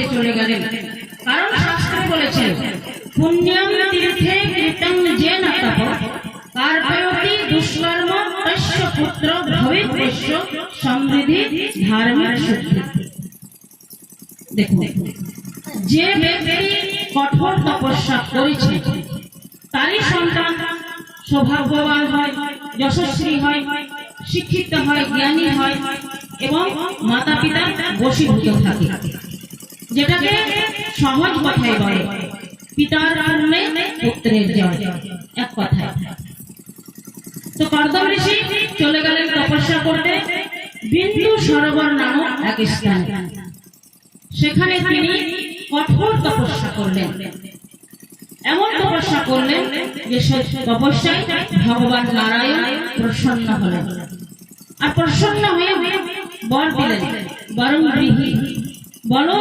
করতে চলে গেলেন। কারণ শাস্ত্রে বলেছে পুণ্যম তীর্থে কৃতং যেন তপ কার্পয়তি দুষ্কর্ম তস্য পুত্র ভবেৎ বৈশ্য সমৃদ্ধি ধার্মিক শুদ্ধি। দেখুন, যে ব্যক্তি কঠোর তপস্যা করেছে তারই সন্তান সৌভাগ্যবান হয়, যশস্বী হয়, শিক্ষিত হয়, জ্ঞানী হয় এবং মাতা পিতা বশীভূত থাকে, যেটাকে সহজ কথায় বলে পিতার পুণ্যে পুত্রের জয়, এক কথায়। তো কর্দম ঋষি চলে গেলেন তপস্যা করতে বিন্দু সরোবর নামক এক স্থানে। সেখানে তিনি কঠোর তপস্যা করলেন, এমন তপস্যা করলেন যে তপস্যায় ভগবান নারায়ণ প্রসন্ন হলেন। আর প্রসন্ন হয়ে বর দিলেন, বরং গৃহী বলো